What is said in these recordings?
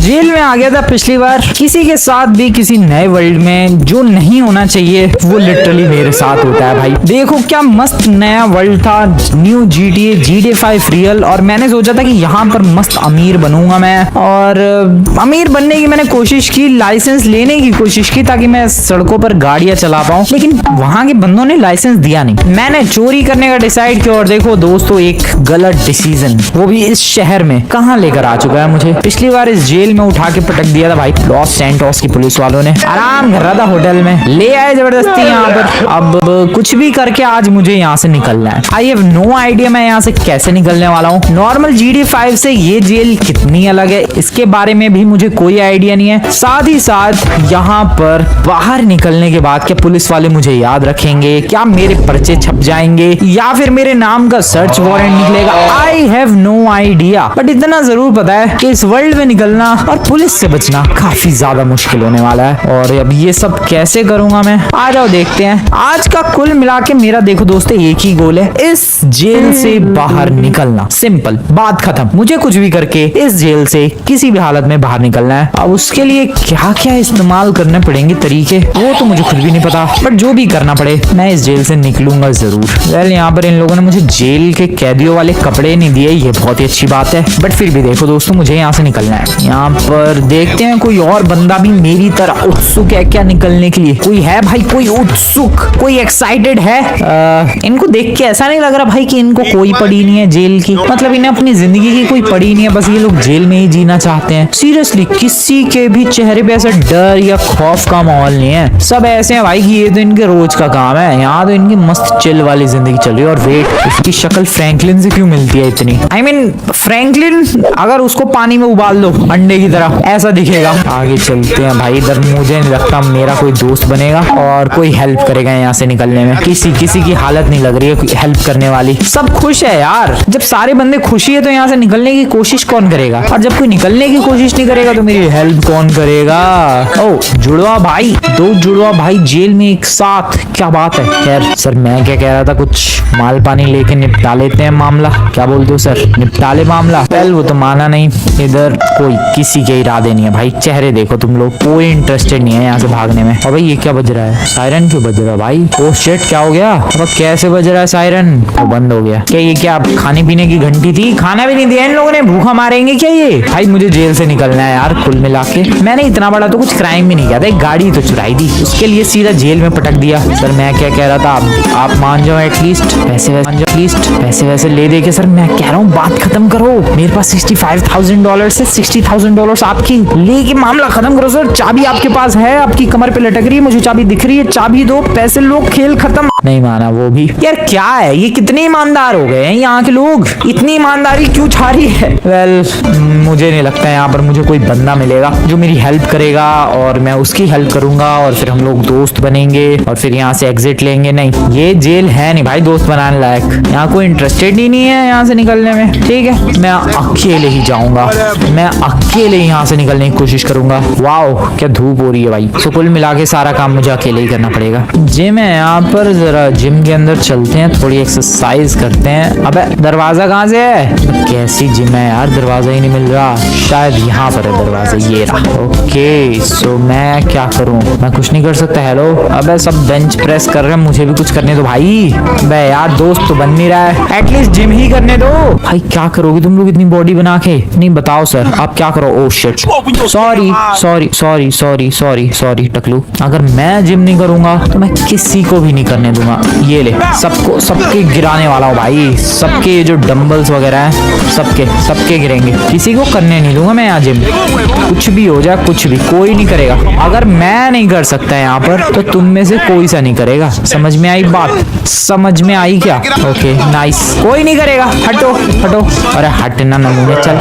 Jail में आ गया था पिछली बार, किसी के साथ भी किसी नए वर्ल्ड में जो नहीं होना चाहिए वो लिटरली मेरे साथ होता है भाई। देखो क्या मस्त नया वर्ल्ड था, न्यू GTA 5 रियल, और मैंने सोचा था कि यहाँ पर मस्त अमीर बनूंगा मैं, और अमीर बनने की मैंने कोशिश की, लाइसेंस लेने की कोशिश की ताकि मैं सड़कों पर गाड़ियां चला पाऊं, लेकिन वहां के बंदों ने लाइसेंस दिया नहीं। मैंने चोरी करने का डिसाइड किया, और देखो दोस्तों एक गलत डिसीजन, वो भी इस शहर में, कहाँ लेकर आ चुका है मुझे। पिछली बार इस जेल में उठा के पटक दिया था भाई लॉस सैंटोस की पुलिस वालों ने, आराम कर रहा था होटल में, ले आए जबरदस्ती यहाँ पर। अब कुछ भी करके आज मुझे यहाँ से निकलना है। आई हैव नो आइडिया मैं यहाँ से कैसे निकलने वाला हूँ। नॉर्मल GTA 5 से ये जेल कितनी अलग है इसके बारे में भी मुझे कोई आइडिया नहीं है। साथ ही साथ यहाँ पर बाहर निकलने के बाद क्या पुलिस वाले मुझे याद रखेंगे, क्या मेरे पर्चे छप जाएंगे, या फिर मेरे नाम का सर्च वारंट निकलेगा। I have no idea, but इतना जरूर पता है कि इस वर्ल्ड में निकलना और पुलिस से बचना काफी ज्यादा मुश्किल होने वाला है। और अब ये सब कैसे करूंगा मैं, आ जाओ देखते हैं। आज का कुल मिला के मेरा देखो दोस्तों एक ही गोल है, इस जेल से बाहर निकलना। सिंपल, बात खत्म। मुझे कुछ भी करके इस जेल से किसी भी हालत में बाहर निकलना है। अब उसके लिए क्या क्या इस्तेमाल करने पड़ेंगे तरीके, वो तो मुझे खुद भी नहीं पता, बट जो भी करना पड़े मैं इस जेल से निकलूंगा जरूर। वेल यहाँ पर इन लोगों ने मुझे जेल के कैदियों वाले कपड़े नहीं दिए, ये बहुत ही अच्छी बात है, बट फिर भी देखो दोस्तों मुझे यहाँ से निकलना है। यहाँ पर देखते हैं कोई और बंदा भी मेरी तरह उत्सुक है क्या निकलने के लिए। कोई है भाई, कोई उत्सुक, कोई एक्साइटेड है? इनको देख के ऐसा नहीं लग रहा भाई कि इनको कोई पड़ी नहीं है जेल की, मतलब इन्हें अपनी जिंदगी की कोई पड़ी नहीं है, बस ये लोग जेल में ही जीना चाहते हैं। सीरियसली किसी के भी चेहरे पे ऐसा डर या खौफ का माहौल नहीं है, सब ऐसे हैं भाई कि ये तो इनके रोज का काम है। यहाँ तो इनकी मस्त चिल वाली जिंदगी चल रही है। और वेट, इसकी शक्ल फ्रैंकलिन से क्यों मिलती है इतनी? आई मीन फ्रैंकलिन अगर उसको पानी में उबाल दो अंडे की तरह ऐसा दिखेगा। आगे चलते हैं भाई, इधर मुझे नहीं लगता मेरा कोई दोस्त बनेगा और कोई हेल्प करेगा यहाँ से निकलने में। किसी की हालत नहीं लग रही है हेल्प करने वाली, सब खुश है यार। जब सारे बंदे खुशी है तो यहाँ से निकलने की कोशिश कौन करेगा, और जब कोई निकलने की कोशिश नहीं करेगा तो मेरी हेल्प कौन करेगा? ओ जुड़वा भाई, दो जुड़वा भाई जेल में एक साथ, क्या बात है। खैर सर मैं क्या कह रहा था, कुछ माल पानी लेके निपटा लेते हैं मामला, क्या बोलते हो सर? निपटा ले मामला। पहले वो तो माना नहीं, इधर कोई किसी के इरादे नहीं है भाई, चेहरे देखो तुम लोग, कोई इंटरेस्टेड नहीं है यहाँ से भागने में। और भाई ये क्या बज रहा है, सायरन क्यों बज रहा है भाई? ओ शिट, क्या हो गया? अब कैसे बज रहा है सायरन? वो बंद हो गया क्या? ये क्या खाने पीने की घंटी थी? खाना भी नहीं दिया इन लोगों ने, भूखा मारेंगे क्या ये? भाई मुझे जेल से निकलना है यार। कुल मिला के मैंने इतना बड़ा तो कुछ क्राइम भी नहीं किया था, एक गाड़ी तो चुराई थी, उसके लिए सीधा जेल में पटक दिया। सर मैं क्या कह रहा था, आप मान जाओ एटलीस्ट, पैसे वैसे ले दे के। सर मैं कह रहा हूँ बात खत्म करो, मेरे पास $65,000 से $60,000 आपकी लेके मामला खत्म करो सर। चाबी आपके पास है, आपकी कमर पे लटक रही है, मुझे चाबी दिख रही है, चाबी दो, पैसे लो, खेल खत्म। नहीं माना वो भी। यार क्या है ये, कितने ईमानदार हो गए हैं यहाँ के लोग, इतनी ईमानदारी क्यों छा रही है? वेल मुझे नहीं लगता यहाँ पर मुझे कोई बंदा मिलेगा जो मेरी हेल्प करेगा और मैं उसकी हेल्प करूंगा और फिर हम लोग दोस्त बनेंगे और फिर यहाँ से एग्जिट लेंगे। नहीं, ये जेल है नहीं भाई दोस्त बनाने लायक, यहाँ कोई इंटरेस्टेड ही नहीं है यहाँ से निकलने में। ठीक है मैं अकेले ही जाऊंगा, मैं अकेले ही यहाँ से निकलने की कोशिश करूंगा। वाओ क्या धूप हो रही है भाई। तो कुल मिला के सारा काम मुझे अकेले ही करना पड़ेगा। जिम है यहाँ पर, जरा जिम के अंदर चलते हैं, थोड़ी एक्सरसाइज करते हैं। अबे दरवाजा कहाँ से है? कैसी जिम है यार, दरवाजा ही नहीं मिल रहा। शायद यहाँ पर है दरवाजा, ये रहा। ओके सो मैं क्या करूँ, मैं कुछ नहीं कर सकता। हेलो, अबे सब बेंच प्रेस कर रहे हैं, मुझे भी कुछ करने दो भाई। अबे यार दोस्त तो बन नहीं रहा है, एटलीस्ट जिम ही करने दो भाई। क्या करोगे तुम लोग इतनी बॉडी बना के? नहीं बताओ सर आप क्या करो। ओह शिट, सॉरी टकलू, अगर मैं जिम नहीं करूंगा तो मैं किसी को भी नहीं करने दूंगा। ये ले, सबके गिराने वाला हूँ भाई, सबके जो डंबल्स वगैरह हैं सबके गिरेंगे, किसी को करने नहीं दूंगा मैं यहाँ जिम। कुछ भी हो जाए, कुछ भी, कोई नहीं करेगा। अगर मैं नहीं कर सकता यहाँ पर तो तुम में से कोई सा नहीं करेगा। समझ में आई बात? समझ में आई क्या? ओके नाइस, कोई नहीं करेगा। हटो। अरे हटना नमूने, चल।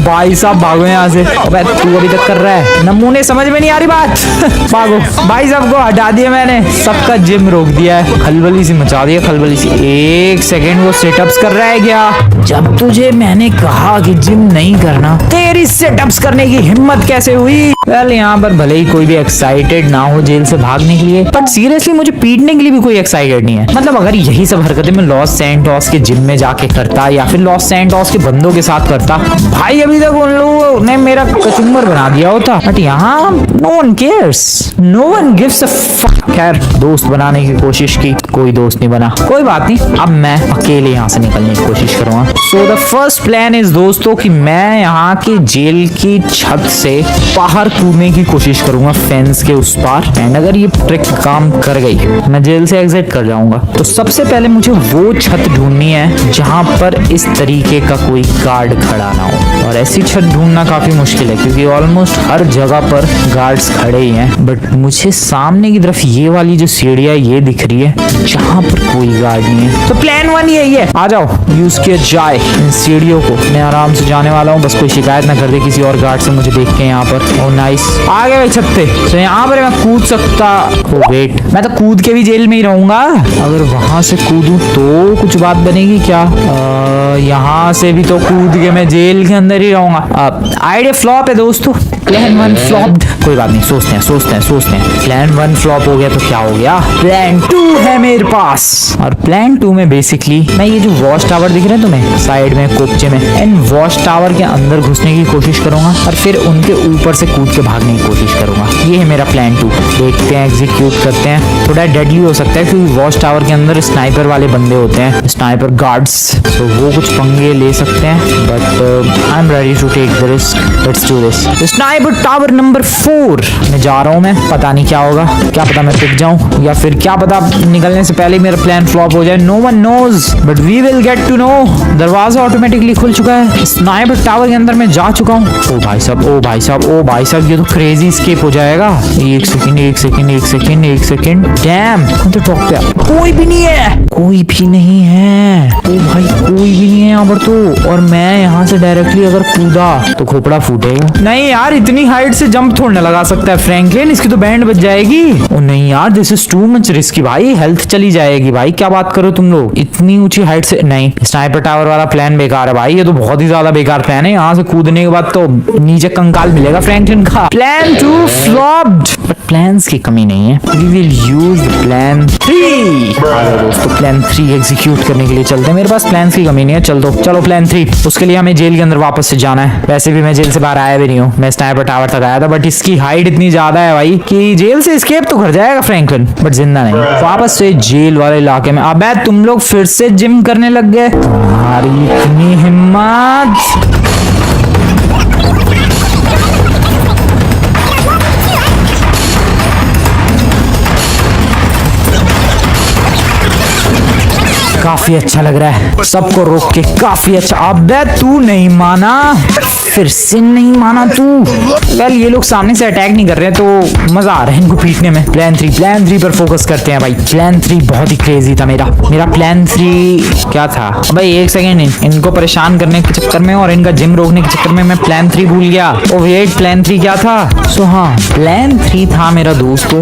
भाई साहब भागो यहाँ से। अबे तू अभी तक कर रहा है नमूने, समझ में नहीं आ रही बात। भागो भाई साहब को हटा दिया मैंने, सबका जिम रोक दिया है, खलबली सी मचा दिया, खलबली सी। एक सेकेंड, वो सेटअप्स कर रहा है क्या? जब तुझे मैंने कहा कि जिम नहीं करना, तेरी सेटअप्स करने की हिम्मत कैसे हुई? वेल यहाँ पर भले ही कोई भी एक्साइटेड ना हो जेल से भागने के लिए, बट सीरियसली मुझे पीटने के लिए भी कोई एक्साइटेड नहीं है। मतलब अगर यही सब हरकतें मैं लॉस सैंटोस के जिम में जाके करता या फिर लॉस सैंटोस के बंदों के साथ करता, भाई अभी अभी तक उन लोगों ने मेरा कचुम्बर बना दिया होता, बट यहाँ no one cares, no one gives a fuck. खैर दोस्त बनाने की कोशिश की, कोई दोस्त नहीं बना, कोई बात नहीं। अब मैं अकेले यहाँ से निकलने की कोशिश करूंगा। So the first plan is दोस्तों कि मैं यहाँ की जेल की छत से बाहर कूदने की कोशिश करूंगा, फेंस के उस पार। एंड अगर ये ट्रिक काम कर गई, मैं जेल से एग्जिट कर जाऊंगा। तो सबसे पहले मुझे वो छत ढूंढनी है जहाँ पर इस तरीके का कोई गार्ड खड़ा ना हो, और ऐसी छत ढूंढना काफी मुश्किल है क्योंकि ऑलमोस्ट हर जगह पर गार्ड्स खड़े ही हैं। बट मुझे सामने की तरफ ये वाली जो सीढ़ियाँ ये दिख रही है जहाँ पर कोई गार्ड नहीं है। तो प्लान 1 यही है, आ जाओ यूज किया जाए इन सीढ़ियों को। मैं आराम से जाने वाला हूँ, बस कोई शिकायत ना कर दे किसी और गार्ड से मुझे देख के यहाँ पर। ओ नाइस, आ गए छत पे। तो यहाँ पर मैं कूद सकता, ओ वेट, मैं तो कूद के भी जेल में ही रहूंगा। अगर वहां से कूदूं तो कुछ बात बनेगी क्या? यहाँ से भी तो कूद के मैं जेल के अंदर ही रहूंगा। आइडिया फ्लॉप है दोस्तों, प्लान 1 फ्लॉप्ड। कोई बात नहीं, सोचते हैं। प्लान 1 फ्लॉप हो गया तो क्या हो गया, प्लान 2 है मेरे पास। और प्लान 2 में बेसिकली मैं ये जो वॉच टावर दिख रहे हैं तुम्हें साइड में कोपचे में, इन वॉच टावर के अंदर घुसने की कोशिश करूंगा और फिर उनके ऊपर से कूद के भागने की कोशिश करूंगा। ये है मेरा प्लान 2। देखते हैं, एग्जीक्यूट करते हैं। थोड़ा डेडली हो सकता है क्योंकि वॉच टावर के अंदर स्नाइपर वाले बंदे होते हैं, स्नाइपर गार्ड्स, तो वो कुछ पंगे ले सकते हैं। But I am ready to take the risk, let's do this. Sniper tower number 4 में जा रहा हूँ मैं। पता नहीं क्या होगा, क्या पता मैं पिक जाऊं या फिर क्या पता निकलने से पहले मेरा प्लान फ्लॉप हो जाए। No one knows, but we will get to know. दरवाजा ऑटोमेटिकली खुल चुका है, स्नाइपर टावर के अंदर मैं जा चुका हूँ। ओ भाई साहब, ये तो क्रेजी स्केप हो जाएगा। एक सेकंड, डैम, तो टॉप पे कोई भी नहीं है। ओ भाई कोई भी नहीं है यहाँ पर तो। और मैं यहाँ से डायरेक्टली अगर कूदा तो खोपड़ा फूटेगा। नहीं यार, इतनी हाइट से जंप थोड़ा लगा सकता है फ्रैंकलिन, इसकी तो बैंड बच जाएगी। ओ नहीं यार, this is too much risky भाई, हेल्थ चली जाएगी भाई। क्या बात करो तुम लोग, इतनी ऊंची हाइट से नहीं। स्नाइपर टावर वाला प्लान बेकार है भाई, ये तो बहुत ही ज्यादा बेकार प्लान है। यहाँ से कूदने के बाद तो नीचे कंकाल मिलेगा फ्रैंकलिन का। प्लान 2 फ्लॉप्ड, बट प्लान्स की कमी नहीं है। We will use plan 3। दोस्तों प्लान 3 एग्जीक्यूट करने के लिए चलते हैं। मेरे पास प्लान्स की कमी नहीं है, चलो प्लान 3। उसके लिए हमें जेल के अंदर वापस से जाना है। वैसे भी मैं जेल से बाहर आया भी नहीं हूँ, मैं स्नाइपर टावर तक आया था, बट इसकी हाइट इतनी ज्यादा है भाई कि जेल से एस्केप तो कर जाएगा फ्रैंकलिन, बट जिंदा नहीं। वापस से जेल वाले इलाके में। अबे तुम लोग फिर से जिम करने लग गए, तुम्हारी इतनी हिम्मत। काफी अच्छा लग रहा है, सबको रोक के काफी अच्छा। अबे तू नहीं माना, फिर से नहीं माना तू। वेल ये लोग सामने से अटैक नहीं कर रहे तो मजा आ रहा है इनको पीटने में। प्लान 3 पर फोकस करते हैं भाई। प्लान 3 बहुत ही क्रेजी था मेरा प्लान 3 क्या था भाई? एक सेकेंड, इनको परेशान करने के चक्कर में और इनका जिम रोकने के चक्कर में मैं प्लान 3 भूल गया। ओ वेट, प्लान 3 क्या था? सो हाँ, प्लान 3 था मेरा दोस्तों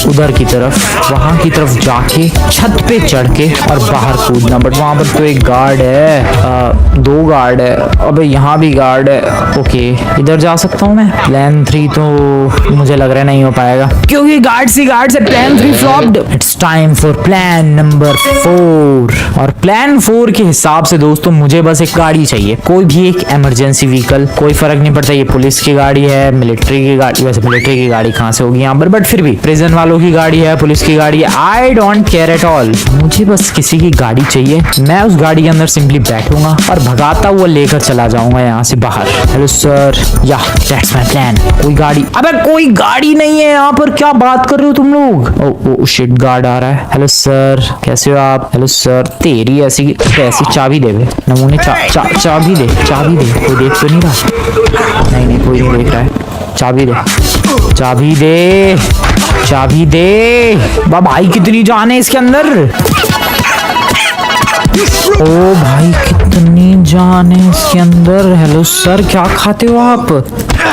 उधर की तरफ, वहां की तरफ जाके छत पे चढ़ के और बाहर कूदना। बट वहां पर तो एक गार्ड है, 2 गार्ड है। अबे यहाँ भी गार्ड है। ओके, इधर जा सकता हूँ मैं। प्लान 3 तो मुझे लग रहा है नहीं हो पाएगा क्योंकि गार्ड्स ही गार्ड्स है। Plan 3 flopped. It's time for plan number 4। और प्लान 4 के हिसाब से दोस्तों मुझे बस एक गाड़ी चाहिए, कोई भी एक इमरजेंसी व्हीकल, कोई फर्क नहीं पड़ता ये पुलिस की गाड़ी है, मिलिट्री की गाड़ी। वैसे मिलिट्री की गाड़ी कहाँ से होगी यहाँ पर, बट फिर भी प्रिजन वालों की गाड़ी है, पुलिस की गाड़ी है, I don't care at all. मुझे बस किसी की गाड़ी चाहिए, मैं उस गाड़ी के अंदर सिंपली बैठूंगा और भगाता हुआ लेकर चला जाऊंगा यहाँ से बाहर। हेलो सर, या दैट्स माय प्लान। कोई गाड़ी, अबे कोई गाड़ी नहीं है यहाँ पर, क्या बात कर रहे हो तुम लोग? ओ शिट, गार्ड आ रहा है। हेलो सर, कैसे हो आप? हेलो सर, तेरी ऐसी चाबी दे बे नमूने, चाबी दे। कोई देख तो नहीं रहा? नहीं कोई नहीं देख रहा है। चाबी दे। भाई कितनी जान है इसके अंदर। ओ भाई कितनी जान है इसके अंदर। हेलो सर, क्या खाते हो आप?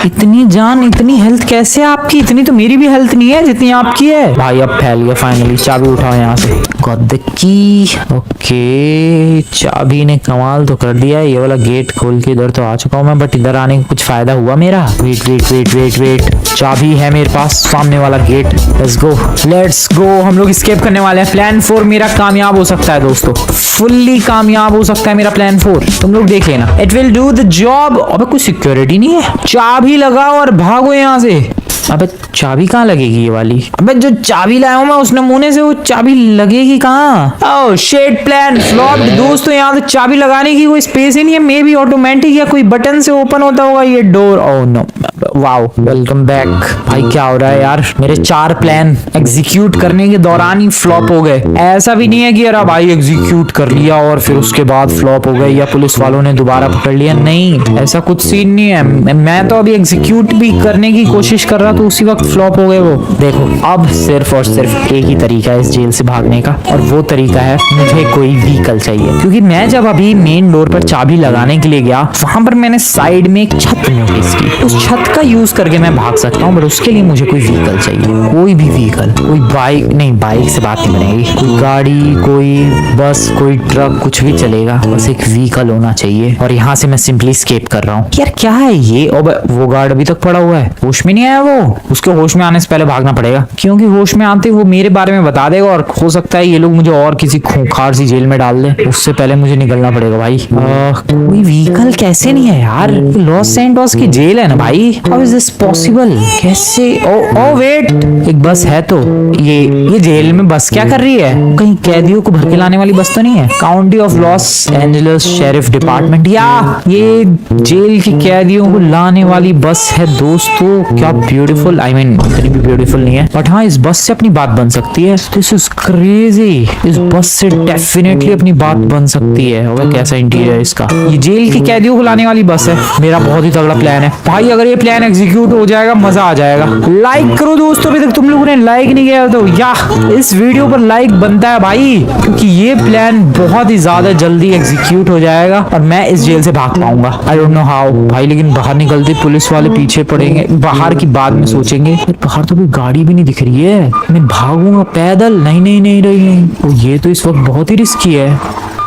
इतनी जान इतनी हेल्थ कैसे आपकी? इतनी तो मेरी भी हेल्थ नहीं है जितनी आपकी है। भाई अब फैल गया फाइनली। चाबी उठाओ यहाँ से। Got the key. ओके चाबी ने कमाल तो कर दिया। ये वाला गेट खोल के इधर तो आ चुका हूँ मैं, बट इधर आने का कुछ फायदा हुआ मेरा? Wait wait wait wait wait, चाबी है मेरे पास, सामने वाला gate. Let's go let's go. हम लोग एस्केप करने वाले हैं। प्लान 4 मेरा कामयाब हो सकता है दोस्तों, फुल्ली कामयाब हो सकता है मेरा प्लान 4। तुम लोग देख लेना, it will do the job. अबे कोई सिक्योरिटी नहीं है। चाबी लगाओ और भागो यहाँ से। अबे चाबी कहाँ लगेगी ये वाली? अबे जो चाबी लाया हूँ मैं उस नमूने से वो चाबी लगेगी कहाँ? ओह शिट, प्लान फ्लॉप्ड दोस्तों। यहाँ तो चाबी लगाने की कोई स्पेस ही नहीं है। मे बी ऑटोमेटिक या कोई बटन से ओपन होता होगा ये door. Oh no, wow welcome back. भाई क्या हो रहा है यार? मेरे 4 प्लान एग्जीक्यूट करने के दौरान ही फ्लॉप हो गए। ऐसा भी नहीं है कि यार भाई एग्जीक्यूट कर लिया और फिर उसके बाद फ्लॉप हो गए या पुलिस वालों ने दोबारा पकड़ लिया। नहीं, ऐसा कुछ सीन नहीं है। मैं तो अभी एग्जीक्यूट भी करने की कोशिश कर रहा तो उसी वक्त फ्लॉप हो गए वो। देखो अब सिर्फ और सिर्फ एक ही तरीका है इस जेल से भागने का, और वो तरीका है मुझे कोई व्हीकल चाहिए। क्योंकि मैं जब अभी मेन डोर पर चाबी लगाने के लिए गया, वहां पर मैंने साइड में एक छत नोटिस की। उस छत का यूज करके मैं भाग सकता हूँ, बट उसके लिए मुझे कोई व्हीकल चाहिए। कोई भी व्हीकल, कोई बाइक नहीं, बाइक से बात नहीं बनेगी। कोई गाड़ी, कोई बस, कोई ट्रक, कुछ भी चलेगा, बस एक व्हीकल होना चाहिए। और यहाँ से मैं सिंपली स्केप कर रहा हूँ। यार क्या है ये? वो गार्ड अभी तक पड़ा हुआ है, होश में नहीं आया वो। उसके होश में आने से पहले भागना पड़ेगा, क्योंकि होश में आते वो मेरे बारे में बता देगा और हो सकता है ये लोग मुझे और किसी खूंखार सी जेल में डाल दे। उससे पहले मुझे निकलना पड़ेगा भाई। कोई व्हीकल कैसे नहीं है यार? लॉस सैंटोस की जेल है ना भाई। How is this possible? कैसे? ओ वेट, एक बस है तो ये जेल में बस क्या कर रही है? कहीं कैदियों को भर के लाने वाली बस तो नहीं है? County of Los Angeles sheriff department, या ये जेल के कैदियों को लाने वाली बस है दोस्तों। क्या ब्यूटीफुल, आई मीन इतनी भी ब्यूटीफुल नहीं है, बट हाँ इस बस से अपनी बात बन सकती है। This is crazy. इस बस से डेफिनेटली अपनी बात बन सकती है। और कैसा इंटीरियर है इसका। ये जेल के कैदियों को लाने वाली बस है। मेरा बहुत ही तगड़ा प्लान है भाई। अगर ये प्लान एग्जीक्यूट हो जाएगा मजा आ जाएगा। लाइक करो दोस्तों, अभी तक तुम लोगों ने लाइक नहीं किया तो या इस वीडियो पर लाइक बनता है भाई, क्योंकि ये प्लान बहुत ही ज्यादा जल्दी एग्जीक्यूट हो जाएगा और मैं इस जेल से भाग पाऊंगा। आई डोंट नो हाउ भाई, लेकिन बाहर निकलते पुलिस वाले पीछे पड़ेंगे। बाहर की बाद में सोचेंगे, बाहर तो कोई गाड़ी भी नहीं दिख रही है, मैं भागूंगा पैदल। नहीं नहीं नहीं नहीं, तो ये तो इस वक्त बहुत ही रिस्की है।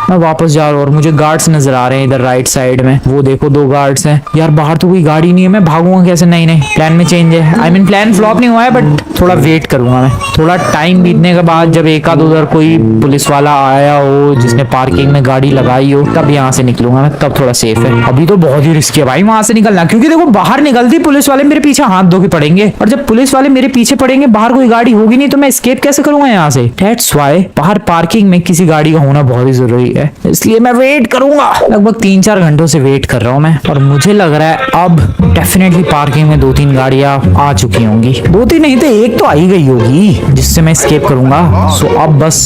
मैं वापस जा रहा हूँ और मुझे गार्ड्स नजर आ रहे हैं इधर राइट साइड में। वो देखो 2 गार्ड्स हैं। यार बाहर तो कोई गाड़ी नहीं है, मैं भागूंगा कैसे? नहीं नहीं, प्लान में चेंज है। आई मीन प्लान फ्लॉप नहीं हुआ है, बट थोड़ा वेट करूंगा मैं। थोड़ा टाइम बीतने के बाद जब एक आध उधर कोई पुलिस वाला आया हो जिसने पार्किंग में गाड़ी लगाई हो, तब यहाँ से निकलूंगा मैं, तब थोड़ा सेफ है। अभी तो बहुत ही रिस्की है भाई वहां से निकलना, क्योंकि देखो बाहर निकलती पुलिस वाले मेरे पीछे हाथ धो के पड़ेंगे, और जब पुलिस वाले मेरे पीछे पड़ेंगे बाहर कोई गाड़ी होगी नहीं तो मैं एस्केप कैसे करूंगा यहाँ से? दैट्स व्हाई बाहर पार्किंग में किसी गाड़ी का होना बहुत ही जरूरी है। इसलिए मैं वेट करूंगा। लगभग 3-4 घंटों से वेट कर रहा हूं मैं, और मुझे लग रहा है अब डेफिनेटली पार्किंग में 2-3 गाड़ियां आ चुकी होंगी। 2-3 नहीं तो एक तो आई गई होगी जिससे मैं एस्केप करूंगा। सो अब बस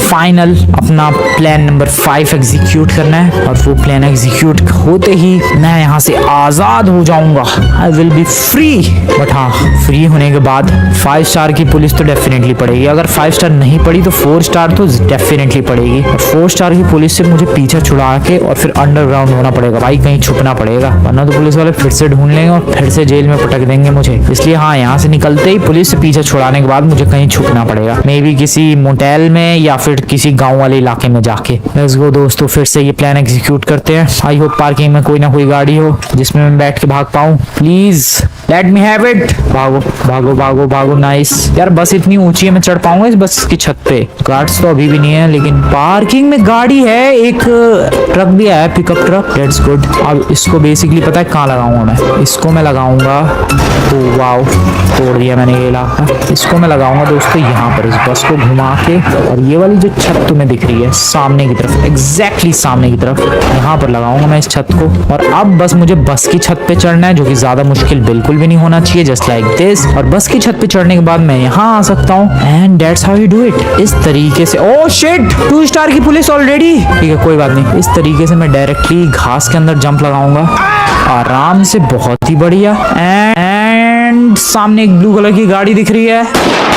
फाइनल अपना प्लान नंबर 5 एग्जीक्यूट करना है, और वो प्लान एग्जीक्यूट होते ही मैं यहाँ से आजाद हो जाऊंगा। I will be free. But हाँ, फ्री होने के बाद 5 स्टार की पुलिस तो डेफिनेटली पड़ेगी। अगर 5 स्टार नहीं पड़ी तो 4 स्टार तो डेफिनेटली पड़ेगी, और 4 स्टार की पुलिस से मुझे पीछा छुड़ा के और फिर अंडरग्राउंड होना पड़ेगा भाई, कहीं छुपना पड़ेगा, वरना तो पुलिस वाले फिर से ढूंढ लेंगे और फिर से जेल में पटक देंगे मुझे। इसलिए हाँ, यहाँ से निकलते ही पुलिस से पीछा छुड़ाने के बाद मुझे कहीं छुपना पड़ेगा, मे बी किसी मोटेल में या फिर किसी गाँव वाले इलाके में जाके। लेट्स गो दोस्तों, फिर से ये प्लान एग्जीक्यूट करते हैं। आई होप पार्किंग में कोई ना कोई गाड़ी हो जिसमें मैं बैठ के भाग पाऊँ। Please let me have it. भागो भागो भागो भागो। नाइस यार, बस इतनी ऊंची है, मैं चढ़ पाऊंगा इस बस की छत पे? गार्ड्स तो अभी भी नहीं है, लेकिन पार्किंग में गाड़ी है। एक ट्रक भी आया, पिकअप ट्रक। That's good. अब इसको बेसिकली पता है कहाँ लगाऊंगा मैं? इसको मैं लगाऊंगा, तो वाओ तोड़ दिया मैंने ये इलाका। इसको मैं लगाऊंगा दोस्तों यहाँ पर, इस बस को घुमा के, और ये वाली जो छत तुम्हें दिख रही है सामने की तरफ, एग्जैक्टली सामने की तरफ, यहाँ पर लगाऊंगा मैं इस छत को। और अब बस मुझे बस की छत पे चढ़ना है, जो कि ज्यादा मुश्किल बिल्कुल भी नहीं होना चाहिए, जस्ट लाइक दिस। और बस की छत पे चढ़ने के बाद मैं यहाँ आ सकता हूँ, and that's how you do it. इस तरीके से। ओह शिट, 2 स्टार की पुलिस ऑलरेडी। ठीक है कोई बात नहीं, इस तरीके से मैं डायरेक्टली घास के अंदर जंप लगाऊंगा आराम से, बहुत ही बढ़िया। एंड एंड सामने एक ब्लू कलर की गाड़ी दिख रही है।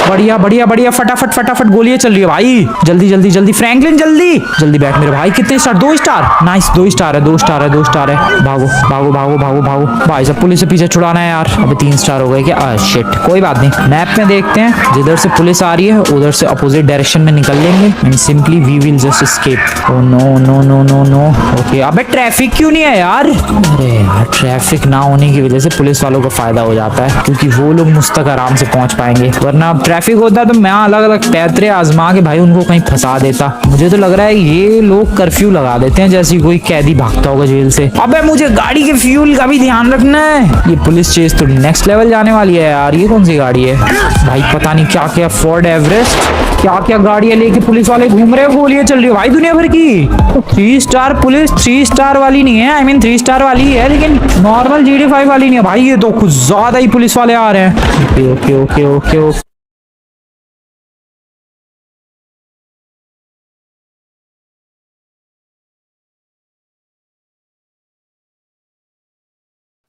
बढ़िया बढ़िया बढ़िया, फटाफट फटाफट गोलियां चल रही है भाई। जल्दी जल्दी जल्दी फ्रैंकलिन, जल्दी जल्दी बैठ मेरे भाई। कितने स्टार? 2 स्टार। नाइस, 2 स्टार है, 2 स्टार है, 2 स्टार है। भागो भागो भागो भागो भागो भाई, सब पुलिस से पीछे छुड़ाना है यार। अबे 3 स्टार हो गए क्या? शिट, कोई बात नहीं। मैप में देखते हैं, जिधर से पुलिस आ रही है उधर से अपोजिट डायरेक्शन में निकल लेंगे and simply we will just escape. Oh no no no no no. Okay, अबे ट्रैफिक क्यों नहीं है यार? अरे यार, ट्रैफिक ना होने की वजह से पुलिस वालों को फायदा हो जाता है, क्योंकि वो लोग मुझ तक आराम से पहुंच पाएंगे। वरना ट्रैफिक होता तो मैं अलग अलग पैतरे आजमा के भाई उनको कहीं फंसा देता। मुझे तो लग रहा है ये लोग कर्फ्यू लगा देते हैं, जैसे कोई कैदी भागता होगा जेल से। अबे मुझे गाड़ी के फ्यूल का भी ध्यान रखना है। ये पुलिस चेज तो नेक्स्ट लेवल जाने वाली है यार। ये कौन सी गाड़ी है भाई? पता नहीं क्या क्या, फोर्ड एवरेस्ट, क्या क्या गाड़ियां लेके पुलिस वाले घूम रहे हैं। गोलियां चल रही है भाई दुनिया भर की। 3 स्टार पुलिस 3 स्टार वाली नहीं है, आई मीन 3 स्टार वाली है, लेकिन नॉर्मल GT5 वाली नहीं है भाई। ये तो कुछ ज्यादा ही पुलिस वाले आ रहे हैं। Okay okay okay okay okay.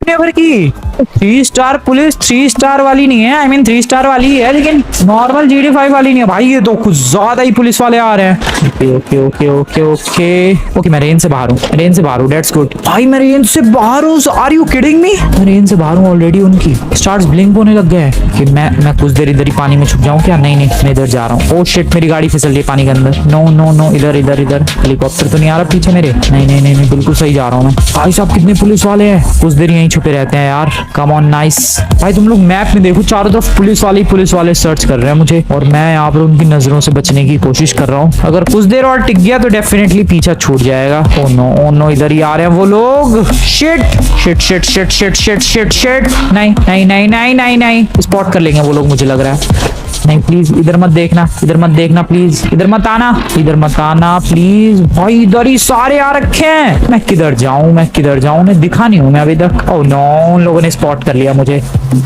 भर की 3 स्टार पुलिस 3 स्टार वाली नहीं है, आई मीन 3 स्टार वाली है, लेकिन नॉर्मल GT5 वाली नहीं है भाई। ये तो कुछ ज्यादा ही पुलिस वाले आ रहे हैं। Okay okay okay okay okay okay, मैं रेंज से बाहर हूँ, रेंज से बाहर हूँ। दैट्स गुड भाई, मैं रेंज से बाहर हूँ। Are you kidding me? मैं रेंज से बाहर हूँ ऑलरेडी। उनकी स्टार्स ब्लिंक होने लग गए हैं कि मैं कुछ देर इधर ही पानी में छुप जाऊँ क्या? नहीं नहीं, मैं इधर जा रहा हूँ। ओह शिट, मेरी गाड़ी फिसल रही है पानी के अंदर। नो नो नो, इधर इधर इधर। हेलीकॉप्टर तो नहीं आ रहा पीछे मेरे? नहीं नहीं नहीं नहीं, बिल्कुल सही जा रहा हूँ मैं। भाई साहब कितने पुलिस वाले हैं, कुछ देर यहीं छुपे रहते हैं यार। कम ऑन, नाइस भाई। तुम लोग मैप में देखो, चारों तरफ पुलिस वाले सर्च कर रहे हैं मुझे, और मैं यहाँ पर उनकी नजरों से बचने की कोशिश कर रहा हूँ। अगर कुछ देर और टिक गया तो डेफिनेटली पीछा छूट जाएगा। ओह नो, इधर ही आ रहे हैं वो लोग। Shit shit shit shit shit shit shit shit. नहीं नहीं नहीं नहीं नहीं नहीं, स्पॉट कर लेंगे वो लोग मुझे लग रहा है। नहीं प्लीज, इधर मत देखना, इधर मत देखना प्लीज, इधर मत आना, इधर मत आना प्लीज भाई। इधर ही सारे आ रखे हैं। मैं किधर जाऊं, मैं किधर जाऊं? मैं दिखा नहीं हूं मैं अभी तक। ओह नो, उन लोगों ने स्पॉट कर लिया मुझे।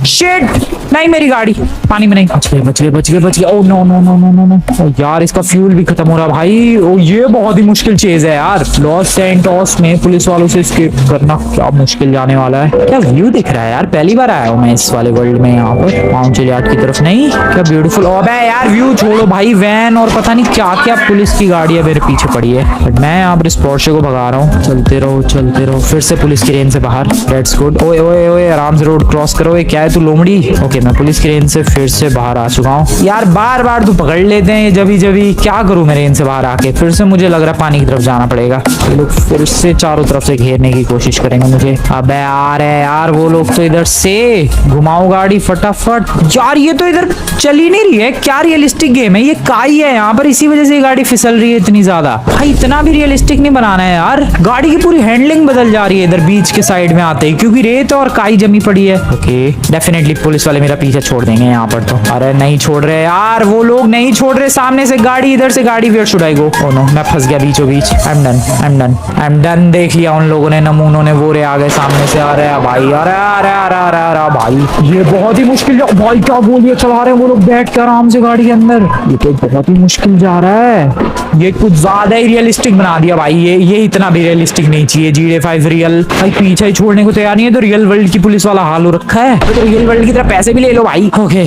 शिट, नहीं मेरी गाड़ी पानी में नहीं। बच गए बच गए बच गए बच गए। Oh no no no no no no यार, इसका फ्यूल भी खत्म हो रहा भाई। ओ ये बहुत ही मुश्किल चीज है यार। लॉस सैंटोस में पुलिस वालों से एस्केप करना क्या मुश्किल जाने वाला है। क्या व्यू दिख रहा है यार, पहली बार आया हूँ मैं इस वाले वर्ल्ड में। यहाँ पर माउंट चिलियाड की तरफ नहीं, क्या ब्यूटीफुल। अबे यार व्यू छोड़ो भाई, वैन और पता नहीं क्या क्या पुलिस की गाड़ियां मेरे पीछे पड़ी है, बट मैं यहाँ पर इस पोर्शे को भगा रहा हूँ। चलते रहो चलते रहो। फिर से पुलिस की रेंज से बाहर। That's good. ओए ओए ओए, आराम से रोड क्रॉस करो। ये क्या है, तू लोमड़ी? ओके, मैं पुलिस की रेंज से फिर से बाहर आ चुका हूँ। यार बार बार तू पकड़ लेते हैं जभी जभी, क्या करूँ मैं रेंज से बाहर आके? फिर से मुझे लग रहा है पानी की तरफ जाना पड़ेगा। ये लोग फिर से चारों तरफ से घेरने की कोशिश करेंगे मुझे। अबे यार है यार, वो लोग तो इधर से घुमाओ गाड़ी फटाफट। यार ये तो इधर चल ही नहीं रही है। क्या रियलिस्टिक गेम है ये? काई है यहाँ पर, इसी वजह से ये गाड़ी फिसल रही है इतनी ज्यादा। भाई इतना भी रियलिस्टिक नहीं बनाना है यार। गाड़ी की पूरी हैंडलिंग बदल जा रही है इधर बीच के साइड में आते ही, क्योंकि रेत और काई जमी पड़ी है। ओके, डेफिनेटली पुलिस वाले मेरा पीछा छोड़ देंगे यहाँ पर तो। अरे नहीं छोड़ रहे यार, वो लोग नहीं छोड़ रहे। सामने से गाड़ी, इधर से गाड़ी। Where should I go? Oh no, मैं फंस गया बीचों बीच। I am done, I am done, I am done. देख लिया उन लोगों ने, नमूनों ने। वो रे आ गए सामने से। अरे भाई, अरे अरे अरे अरे अरे भाई, ये बहुत ही मुश्किल भाई। क्या गोलियां चला रहे हैं वो लोग बैठ के आराम से गाड़ी के अंदर। ये तो बहुत ही मुश्किल जा रहा है। ये कुछ ज्यादा ही रियलिस्टिक बना दिया भाई। ये इतना भी रियलिस्टिक नहीं चाहिए। GT5 रियल भाई पीछे ही छोड़ने को तैयार नहीं है, तो रियल वर्ल्ड की पुलिस वाला हाल हो रखा है। तो रियल वर्ल्ड की तरफ पैसे भी ले लो भाई। ओके,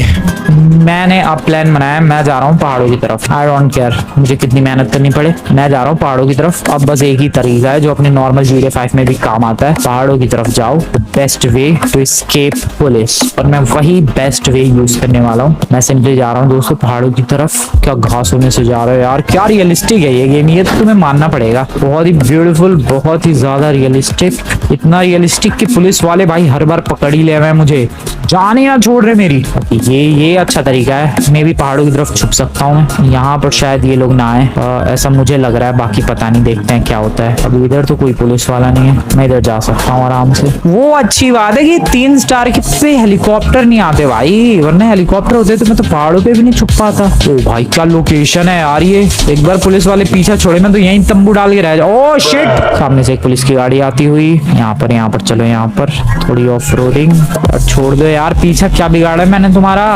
मैंने अब प्लान बनाया, मैं जा रहा हूँ पहाड़ों की तरफ। आई डोंट केयर मुझे कितनी मेहनत करनी पड़े, मैं जा रहा हूँ पहाड़ों की तरफ। अब बस एक ही तरीका है जो अपने नॉर्मल GT5 में भी काम आता है। पहाड़ों की तरफ जाओ, best way to escape police, और मैं वही बेस्ट वे यूज करने वाला हूँ। मैं सिंपली जा रहा हूँ दोस्तों पहाड़ों की तरफ। क्या घास होने से जा रहा है यार, क्या रियलिस्टिक है ये गेम। ये तो तुम्हें मानना पड़ेगा, बहुत ही ब्यूटीफुल, बहुत ही ज्यादा रियलिस्टिक। इतना रियलिस्टिक कि पुलिस वाले भाई हर बार पकड़ ही ले रहे हैं मुझे, जाने ना छोड़ रहे मेरी। ये अच्छा तरीका है। मैं भी पहाड़ों की तरफ छुप सकता हूँ यहाँ पर, शायद ये लोग ना आए, ऐसा मुझे लग रहा है। बाकी पता नहीं, देखते हैं क्या होता है। अभी इधर तो कोई पुलिस वाला नहीं है, मैं इधर जा सकता हूँ आराम से। वो अच्छी बात है कि 3 स्टार के पे हेलीकॉप्टर नहीं आते भाई, वरना हेलीकॉप्टर होते तो मैं तो पहाड़ों पे भी नहीं छुप पाता। ओ भाई क्या लोकेशन है यार ये। एक बार पुलिस वाले पीछा छोड़े, मैं तो यहीं तंबू डाल के रह जाऊँ। ओह शिट, सामने से एक पुलिस की गाड़ी आती हुई। यहाँ पर चलो, यहाँ पर थोड़ी ऑफ रोडिंग। और छोड़ दो यार पीछा, क्या बिगाड़ा है मैंने तुम्हारा।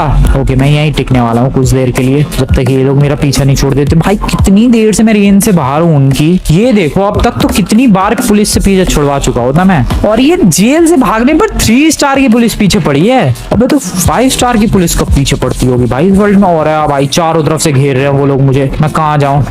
ओके मैं यहीं टिकने वाला हूँ कुछ देर के लिए, जब तक ये लोग मेरा पीछा नहीं छोड़ देते। भाई कितनी देर से मैं रेंज से बाहर हूँ उनकी, ये देखो अब तक तो कितनी बार पुलिस से पीछे छुड़वा चुका होता मैं। और ये जेल से भागने पर 3 स्टार की पुलिस पीछे पड़ी है, अबे तो 5 स्टार की पुलिस कब पीछे पड़ती होगी भाई इस वर्ल्ड में। और है भाई चारों तरफ से घेर रहे हैं वो लोग मुझे, मैं कहाँ जाऊँ।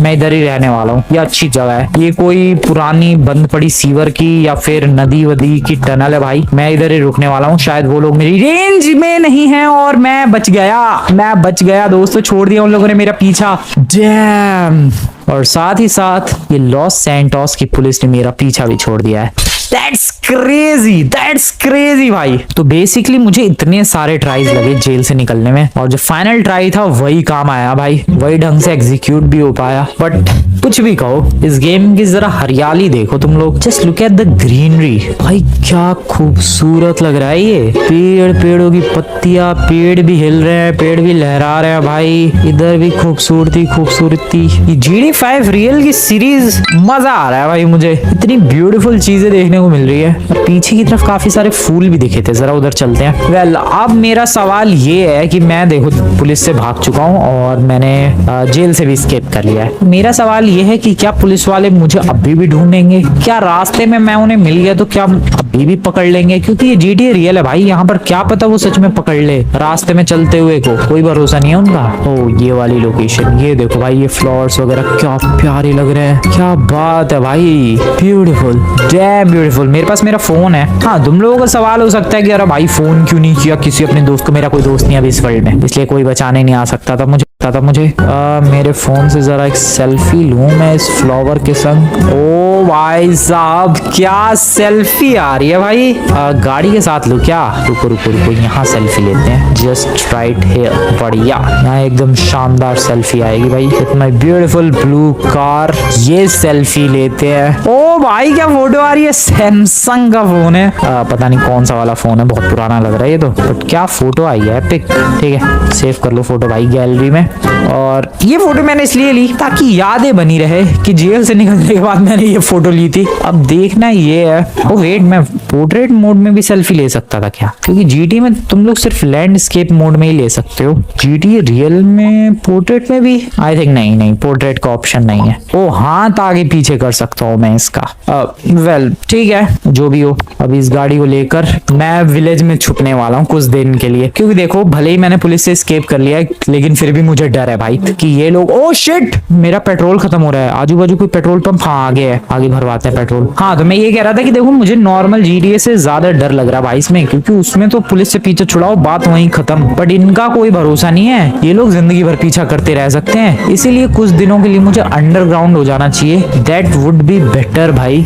मैं इधर ही रहने वाला हूँ, ये अच्छी जगह है। ये कोई पुरानी बंद पड़ी सीवर की या फिर नदी वदी की टनल है भाई, मैं इधर ही रुकने वाला हूँ। शायद वो लोग मेरी रेंज में नहीं है और मैं बच गया दोस्तों। छोड़ दिया उन लोगों ने मेरा पीछा, डैम। और साथ ही साथ ये लॉस सैंटोस की पुलिस ने मेरा पीछा भी छोड़ दिया है। दैट्स क्रेजी भाई। तो बेसिकली मुझे इतने सारे ट्राइज लगे जेल से निकलने में, और जो फाइनल ट्राई था वही काम आया भाई, वही ढंग से एग्जीक्यूट भी हो पाया। बट कुछ भी कहो, इस गेम की जरा हरियाली देखो तुम लोग, just look at the greenery. भाई क्या खूबसूरत लग रहा है ये, पेड़ों की पत्तियां, पेड़ भी हिल रहे हैं, पेड़ भी लहरा रहे हैं भाई। इधर भी खूबसूरती। ये GT5 रियल की सीरीज, मजा आ रहा है भाई मुझे, इतनी ब्यूटीफुल चीजें देखने को मिल रही है। पीछे की तरफ काफी सारे फूल भी दिखे थे, जरा उधर चलते हैं। वेल अब मेरा सवाल ये है कि मैं देखो पुलिस से भाग चुका हूँ और मैंने जेल से भी एस्केप कर लिया है। मेरा सवाल ये है कि क्या पुलिस वाले मुझे अभी भी ढूंढेंगे, क्या रास्ते में मैं उन्हें मिल गया तो क्या अभी भी पकड़ लेंगे, क्योंकि ये GTA रियल है भाई, यहाँ पर क्या पता वो सच में पकड़ ले रास्ते में चलते हुए को, कोई भरोसा नहीं है उनका। ओ ये वाली लोकेशन, ये देखो भाई, ये फ्लावर्स वगैरह क्या प्यारे लग रहे हैं, क्या बात है भाई, ब्यूटीफुल, डैम ब्यूटीफुल। मेरे पास मेरा फोन है। हाँ तुम लोगों का सवाल हो सकता है कि अरे भाई फोन क्यों नहीं किया किसी अपने दोस्त को, मेरा कोई दोस्त नहीं है अभी इस वर्ल्ड में, इसलिए कोई बचाने नहीं आ सकता था मुझे। मेरे फोन से जरा एक सेल्फी लूं मैं इस फ्लावर के संग। ओ भाई साहब क्या सेल्फी आ रही है भाई, गाड़ी के साथ लूं क्या। रुको यहाँ सेल्फी लेते हैं, जस्ट राइट हियर। बढ़िया, यहाँ एकदम शानदार सेल्फी आएगी भाई with my beautiful blue car. ये सेल्फी लेते हैं। ओ भाई क्या फोटो आ रही है, सैमसंग का फोन है, पता नहीं कौन सा वाला फोन है, बहुत पुराना लग रहा है ये तो, बट क्या फोटो आई है पिक। ठीक है सेव कर लो फोटो भाई गैलरी में। और ये फोटो मैंने इसलिए ली ताकि यादें बनी रहे कि जेल से निकलने के बाद मैंने ये फोटो ली थी। अब देखना ये है, ओ वेट मैं पोर्ट्रेट मोड में भी सेल्फी ले सकता था क्या, क्योंकि GT में तुम लोग सिर्फ लैंडस्केप मोड में ही ले सकते हो, GTA रियल में पोर्ट्रेट में भी आई थिंक नहीं पोर्ट्रेट का ऑप्शन नहीं है। ओ हाथ आगे पीछे कर सकता हूँ मैं इसका। वेल ठीक है जो भी हो, अभी इस गाड़ी को लेकर मैं विलेज में छुपने वाला हूँ कुछ दिन के लिए, क्योंकि देखो भले ही मैंने पुलिस से एस्केप कर लिया है लेकिन फिर भी मुझे डर है भाई कि ये लोग, ओ शिट मेरा पेट्रोल खत्म हो रहा है। आजू बाजू कोई पेट्रोल पंप, हाँ आगे है, आगे भरवाते हैं पेट्रोल। हाँ तो मैं ये कह रहा था कि देखो मुझे नॉर्मल GTA से ज्यादा डर लग रहा है भाई इसमें, क्योंकि उसमें तो पुलिस से पीछे छुड़ाओ बात वहीं खत्म, बट इनका कोई भरोसा नहीं है, ये लोग जिंदगी भर पीछा करते रह सकते हैं। इसीलिए कुछ दिनों के लिए मुझे अंडरग्राउंड हो जाना चाहिए, दैट वुड बी बेटर भाई।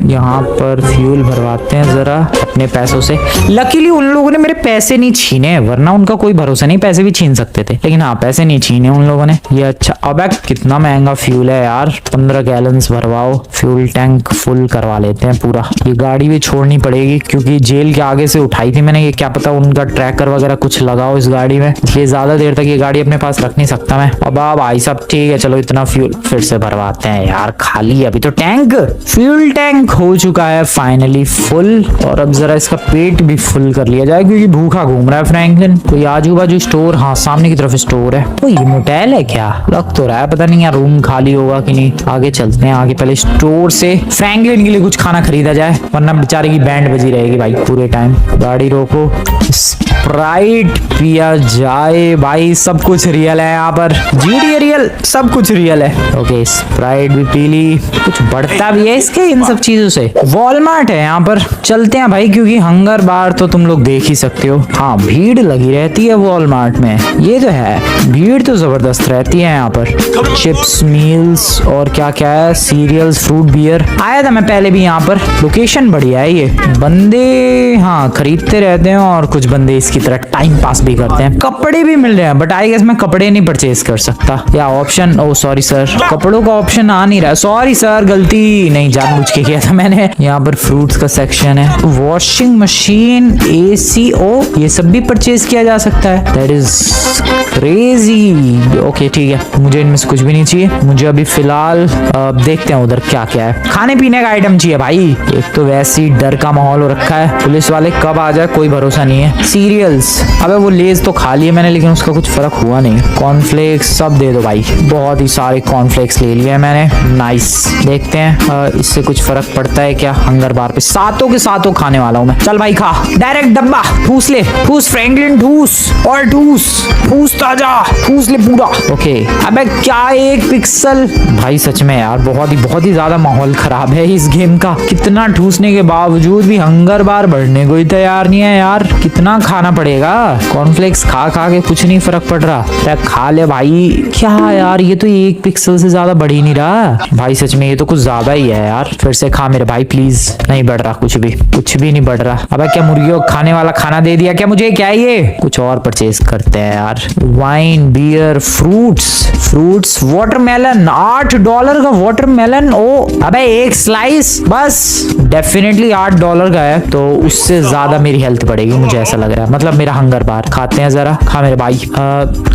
यहाँ पर फ्यूल भरवाते हैं जरा अपने पैसों से। लकीली उन लोगों ने मेरे पैसे नहीं छीने, वरना उनका कोई भरोसा नहीं, पैसे भी छीन सकते थे, लेकिन हाँ पैसे नहीं छीने उन लोगों ने। ये अच्छा, अब कितना महंगा फ्यूल है यार, 15 गैलन्स भरवाओ, फ्यूल टैंक फुल करवा लेते हैं पूरा। ये गाड़ी भी छोड़नी पड़ेगी क्योंकि जेल के आगे से उठाई थी मैंने, ये क्या पता उनका ट्रैकर वगैरह कुछ लगाओ इस गाड़ी में, इसलिए ज्यादा देर तक ये गाड़ी अपने पास रख नहीं सकता मैं। अब भाई साहब ठीक है चलो इतना फ्यूल फिर से भरवाते हैं यार, खाली अभी तो टैंक, फ्यूल टैंक हो चुका है फाइनली फुल। और अब जरा इसका पेट भी फुल कर लिया जाए क्योंकि भूखा घूम रहा है फ्रैंकलिन। कोई आजू बाजू स्टोर, हाँ सामने की तरफ स्टोर है। तो ये मोटेल है क्या, लग तो रहा है, पता नहीं यार रूम खाली होगा कि नहीं। आगे चलते हैं, आगे पहले स्टोर से फ्रैंकलिन के लिए कुछ खाना खरीदा जाए, वरना बेचारे की बैंड बजी रहेगी भाई पूरे टाइम। गाड़ी रोको, स्प्राइट पिया जाए भाई, सब कुछ रियल है यहाँ पर, GTA रियल सब कुछ रियल है। ओके स्प्राइट भी पी ली, कुछ बढ़ता भी है इसके इन सब चीजों से। वॉलमार्ट है यहाँ पर, चलते हैं भाई क्योंकि हंगर बार तो तुम लोग देख ही सकते हो। हाँ भीड़ लगी रहती है वॉलमार्ट में, ये तो है, भीड़ तो जबरदस्त रहती है यहाँ पर। चिप्स मील्स और क्या क्या है, सीरियल्स, फ्रूट बियर। आया था मैं पहले भी यहाँ पर, लोकेशन बढ़िया है ये। बंदे हाँ खरीदते रहते हैं और कुछ बंदे इसकी तरह टाइम पास भी करते हैं। कपड़े भी मिल रहे हैं बट आई गेस मैं कपड़े नहीं परचेज कर सकता, या ऑप्शन, ओ सॉरी सर कपड़ों का ऑप्शन आ नहीं रहा, सॉरी सर गलती नहीं, जानबूझ के किया था मैंने। यहाँ पर फ्रूट्स का सेक्शन है, वॉशिंग मशीन, AC, ओ ये सब भी परचेज किया जा सकता है, that is great. Crazy. Okay ठीक है, मुझे इनमें से कुछ भी नहीं चाहिए। मुझे अभी फिलहाल देखते हैं उधर क्या क्या है। खाने पीने का आइटम चाहिए भाई। एक तो वैसे ही डर का माहौल हो रखा है, पुलिस वाले कब आ जाए कोई भरोसा नहीं है। सीरियल्स, अबे वो लेज तो खा लिए मैंने, लेकिन उसका कुछ फर्क हुआ नहीं। कॉर्नफ्लेक्स सब दे दो भाई, बहुत ही सारे कॉर्नफ्लेक्स ले लिए मैंने। नाइस, देखते हैं इससे कुछ फर्क पड़ता है क्या। हंगर बार पे सातों के सातों खाने वाला हूँ मैं। चल भाई खा, डायरेक्ट डब्बा ठूस ले, ठूस फ्रैंकलिन, ठूस और ठूस, ठूस ताजा, ठूस ले पूरा। ओके, अबे क्या एक पिक्सल भाई, सच में यार बहुत ही ज्यादा माहौल खराब है इस गेम का। कितना ठूसने के बावजूद भी हंगर बार बढ़ने को ही तैयार नहीं है यार। कितना खाना पड़ेगा? कॉर्नफ्लेक्स खा खा के कुछ नहीं फर्क पड़ रहा। अरे खा ले भाई। क्या यार, ये तो एक पिक्सल से ज्यादा बढ़ ही नहीं रहा भाई, सच में ये तो कुछ ज्यादा ही है यार। फिर से खा मेरे भाई प्लीज। नहीं बढ़ रहा, कुछ भी नहीं बढ़ रहा। अब क्या मुर्गियों को खाने वाला खाना दे दिया क्या मुझे? क्या ये कुछ और परचेज करते हैं यार। Wine, beer, fruits, watermelon. $8 का वाटरमेलन। ओ अबे एक स्लाइस बस, डेफिनेटली $8 का है, तो उससे ज्यादा मेरी हेल्थ बढ़ेगी मुझे ऐसा लग रहा है। मतलब मेरा हंगर बार। खाते हैं जरा। खा मेरे भाई।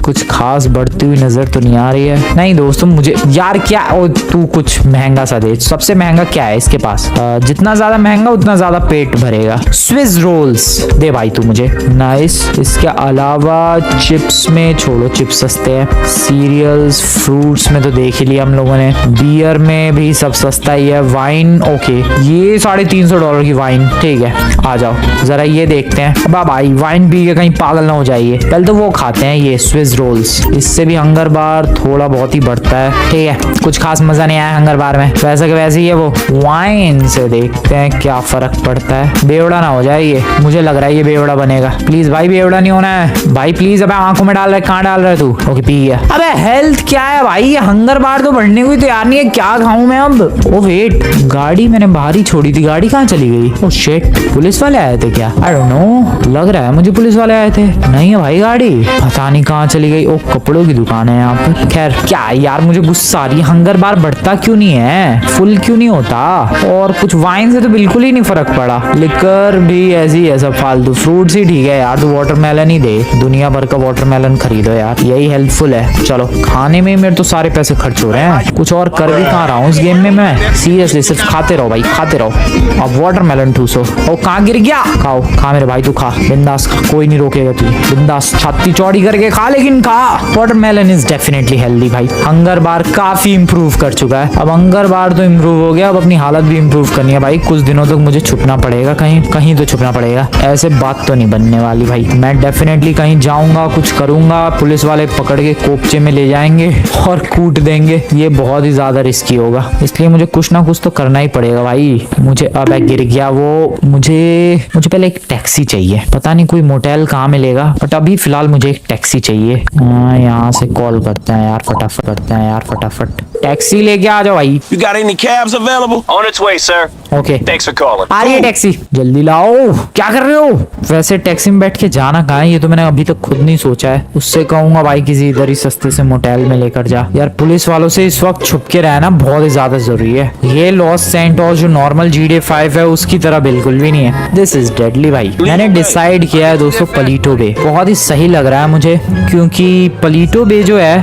कुछ खास बढ़ती हुई नजर तो नहीं आ रही है। नहीं दोस्तों, मुझे यार क्या, तू कुछ महंगा सा दे। सबसे महंगा क्या है इसके पास? जितना ज्यादा महंगा उतना ज्यादा पेट भरेगा। स्विस रोल्स दे भाई तू मुझे। नाइस। इसके अलावा चिप्स में छोड़ो, चिप्स सस्ते हैं। सीरियल्स, फ्रूट्स में तो देख ही लिया हम लोगों ने। बियर में भी सब सस्ता ही है। वाइन, ओके, ये $350 की वाइन, ठीक है। आ जाओ जरा ये देखते हैं। अब भाई वाइन पी के कहीं पागल ना हो जाइए। पहले तो वो खाते हैं ये स्विस रोल्स, इससे भी हंगर बार थोड़ा बहुत ही बढ़ता है। ठीक है, कुछ खास मजा नहीं आया हंगर बार में, वैसे के वैसे ही है वो। वाइन से देखते हैं क्या फर्क पड़ता है। बेवड़ा ना हो जाए ये, मुझे लग रहा है ये बेवड़ा बनेगा। प्लीज भाई बेवड़ा नहीं होना है भाई, प्लीज। अबे आंखों में डाल रहा है, कहाँ डाल रहा है तू? ओके पी गया। अबे हेल्थ क्या है भाई, ये हंगर बार तो बढ़ने को तैयार नहीं है। क्या खाऊं मैं अब? ओ वेट, गाड़ी मैंने बाहर ही छोड़ी थी, गाड़ी कहाँ चली गई? ओ शिट, पुलिस वाले आए थे क्या? आई डोंट नो, लग रहा है मुझे पुलिस वाले आए थे। नहीं है भाई गाड़ी, पता नहीं कहाँ चली गई। ओ कपड़ों की दुकान है यहाँ पर। खैर क्या यार, मुझे गुस्सा आ रही है। हंगर बार बढ़ता क्यों नहीं है? फुल क्यों नहीं होता? और कुछ वाइन से तो बिल्कुल ही नहीं फर्क पड़ा। लिकर भी ऐसी है, सब फालतू। फ्रूट्स ही ठीक है यार, तू वाटरमेलन ही दे। दुनिया भर का वाटरमेलन खरीदो यार, यही हेल्पफुल है। चलो, खाने में मेरे तो सारे पैसे खर्च हो रहे हैं, कुछ और कर भी कहाँ रहा हूँ इस गेम में मैं। सीरियसली सिर्फ खाते रहो भाई, खाते रहो। अब वाटरमेलन ठूसो। ओ कहाँ गिर गया? खाओ, खा मेरे भाई, तू खा बिंदास खा, कोई नहीं रोकेगा तुझे। बिंदास छाती चौड़ी करके खा, लेकिन खा। वाटरमेलन इज डेफिनेटली हेल्दी भाई। हंगर बार काफी इंप्रूव कर चुका है। अब हंगर बार तो इंप्रूव हो गया, अब अपनी हालत भी इंप्रूव करनी है भाई। कुछ दिनों तक मुझे छुपना पड़ेगा, कहीं तो छुपना पड़ेगा। ऐसे बात तो नहीं बनने वाली भाई। मैं डेफिनेटली कहीं जाऊंगा, कुछ करूंगा, पुलिस वाले पकड़ के कोपचे में ले जाएंगे और कूट देंगे। ये बहुत ही ज्यादा रिस्की होगा, इसलिए मुझे कुछ ना कुछ तो करना ही पड़ेगा भाई। मुझे अब गिर गया वो। मुझे पहले एक टैक्सी चाहिए। पता नहीं कोई मोटेल कहाँ मिलेगा, बट अभी फिलहाल मुझे एक टैक्सी चाहिए। यहाँ से कॉल करते हैं यार, फटाफट टैक्सी लेके आ जाओ भाई। You got any cabs available? On its way, sir. Okay, Thanks for calling. आ रही है टैक्सी, जल्दी लाओ। क्या कर रहे हो? वैसे टैक्सी में बैठ के जाना कहाँ है, ये तो मैंने अभी तक खुद नहीं सोचा है। उससे कहूंगा भाई किसी इधर ही सस्ते से मोटेल में लेकर जा। यार पुलिस वालों से इस वक्त छुप के रहना बहुत ही ज्यादा जरूरी है। ये लॉस सैंटोस जो नॉर्मल GTA 5 है उसकी तरह बिल्कुल भी नहीं है। दिस इज डेडली भाई। मैंने डिसाइड किया है दोस्तों, पलीटो बे बहुत ही सही लग रहा है मुझे, क्योंकि पलीटो बे जो है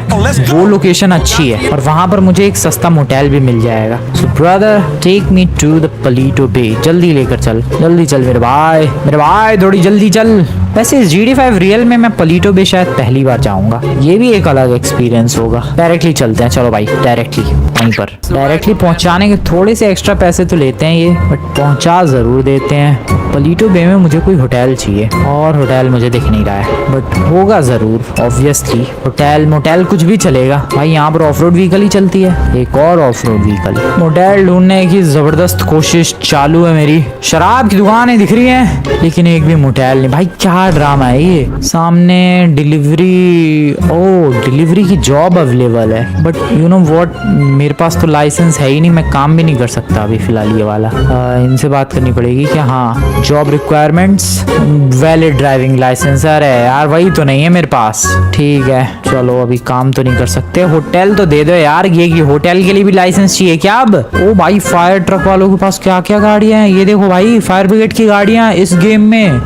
वो लोकेशन अच्छी है और वहां पर मुझे एक सस्ता मोटेल भी मिल जाएगा। So brother take me to the Palito bay, जल्दी लेकर चल, जल्दी चल मेरे भाई थोड़ी जल्दी चल। वैसे इस GTA 5 रियल में मैं पलीटो बे शायद पहली बार जाऊंगा, ये भी एक अलग एक्सपीरियंस होगा। डायरेक्टली चलते हैं, चलो भाई डायरेक्टली वहीं पर। डायरेक्टली पहुंचाने के थोड़े से एक्स्ट्रा पैसे तो लेते हैं ये, बट पहुंचा जरूर देते हैं। पलीटो बे में मुझे कोई होटल चाहिए और होटल मुझे दिख नहीं रहा है, बट होगा जरूर ऑब्वियसली। होटल मोटेल कुछ भी चलेगा भाई, यहाँ पर ऑफ रोड व्हीकल ही चलती है। एक और ऑफ रोड व्हीकल। मोटेल ढूंढने की जबरदस्त कोशिश चालू है मेरी। शराब की दुकानें दिख रही हैं लेकिन एक भी मोटेल नहीं। भाई क्या ड्रामा है ये। सामने डिलीवरी, ओ डिलीवरी की जॉब अवेलेबल है, बट यू नो व्हाट, मेरे पास तो लाइसेंस है ही नहीं, मैं काम भी नहीं कर सकता अभी फिलहाल ये वाला। इनसे बात करनी पड़ेगी कि हाँ, job requirements, valid driving licence. अरे यार वही तो नहीं है मेरे पास। ठीक है चलो, अभी काम तो नहीं कर सकते। होटल तो दे दो यार, ये कि होटल के लिए भी लाइसेंस चाहिए क्या अब? ओ भाई फायर ट्रक वालों के पास क्या क्या गाड़ियां हैं, ये देखो भाई फायर ब्रिगेड की गाड़ियां इस गेम में।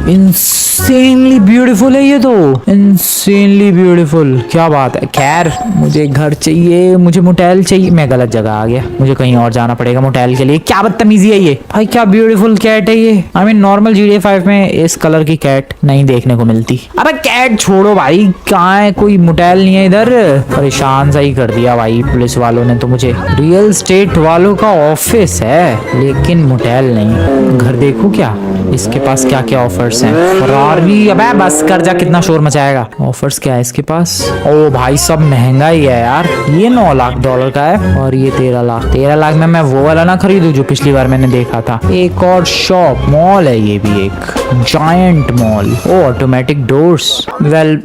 इंसेनली ब्यूटीफुल है ये तो, इंसेनली ब्यूटीफुल, क्या बात है। खैर मुझे घर चाहिए, मुझे मोटेल चाहिए। मैं गलत जगह आ गया, मुझे कहीं और जाना पड़ेगा मोटेल के लिए। क्या बदतमीजी है ये भाई, क्या ब्यूटीफुल कैट है ये। आई मीन नॉर्मल GTA 5 में इस कलर की कैट नहीं देखने को मिलती। अबे कैट छोड़ो भाई, कहाँ है, कोई मोटेल नहीं है इधर। परेशान सा ही कर दिया भाई पुलिस वालों ने तो मुझे। रियल स्टेट वालों का ऑफिस है लेकिन मोटेल नहीं। घर देखो क्या इसके पास क्या क्या ऑफर्स हैं। फरारी, अबे बस कर जा, कितना शोर मचाएगा। ऑफर्स क्या है इसके पास? ओ भाई सब महंगा ही है यार। ये $9 लाख का है और ये 13 लाख। 13 लाख में मैं वो वाला ना खरीदूं जो पिछली बार मैंने देखा था। एक और शॉप, मॉल है ये भी, एक जायंट मॉल। ओ ऑटोमेटिक डोर्स। वेल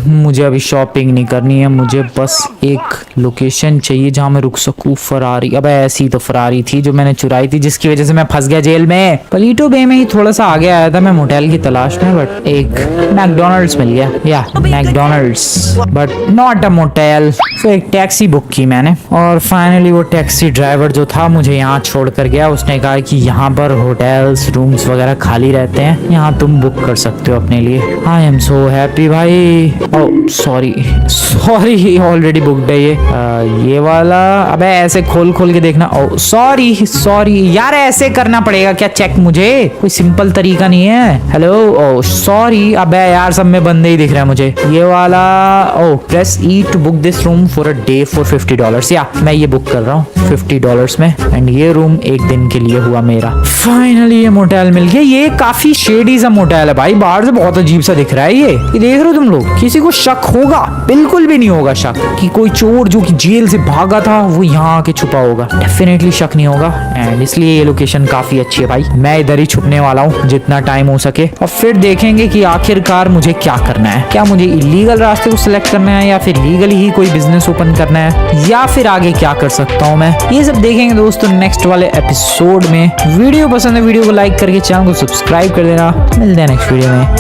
मुझे अभी शॉपिंग नहीं करनी है, मुझे बस एक लोकेशन चाहिए जहां मैं रुक सकूं। फरारी, अबे ऐसी तो फरारी थी जो मैंने चुराई थी, जिसकी वजह से मैं फंस गया जेल में। पलीटो बे में ही थोड़ा सा आगे आया था मैं मोटेल की तलाश में, बट एक मैकडोनल्ड्स मिल गया। या McDonald's but not a motel. तो एक टैक्सी बुक की मैंने और फाइनली वो टैक्सी ड्राइवर जो था मुझे यहाँ छोड़ कर गया। उसने कहा कि यहाँ पर होटल्स रूम्स वगैरह खाली रहते हैं, यहाँ तुम बुक कर सकते हो अपने लिए। आई एम सो हैप्पी भाई। Oh sorry sorry, already booked है ये वाला। अबे ऐसे खोल खोल के देखना। ओह सॉरी सॉरी यार, ऐसे करना पड़ेगा क्या चेक? मुझे कोई सिंपल तरीका नहीं है। Hello, oh sorry. अबे यार सब में बंदे ही दिख रहा है मुझे। ये वाला, oh press E to book this room for a day for $50। या मैं ये बुक कर रहा हूँ $50 में, एंड ये रूम एक दिन के लिए हुआ मेरा। फाइनली ये मोटेल मिल गया। ये काफी शेडी सा मोटेल है भाई, बाहर से बहुत अजीब सा दिख रहा है ये देख रहे हो तुम लोग? किसी को शक होगा? बिल्कुल भी नहीं होगा शक कि कोई चोर जो कि जेल से भागा था वो यहाँ आके छुपा होगा। डेफिनेटली शक नहीं होगा। एंड इसलिए ये लोकेशन काफी अच्छी है भाई। मैं इधर ही छुपने वाला हूँ जितना टाइम हो सके, और फिर देखेंगे कि आखिरकार मुझे क्या करना है। क्या मुझे इलीगल रास्ते को सिलेक्ट करना है, या फिर लीगली ही कोई बिजनेस ओपन करना है, या फिर आगे क्या कर सकता हूँ मैं, ये सब देखेंगे दोस्तों नेक्स्ट वाले एपिसोड में। वीडियो पसंद है वीडियो को लाइक करके चैनल को सब्सक्राइब कर देना। मिलते हैं नेक्स्ट वीडियो में।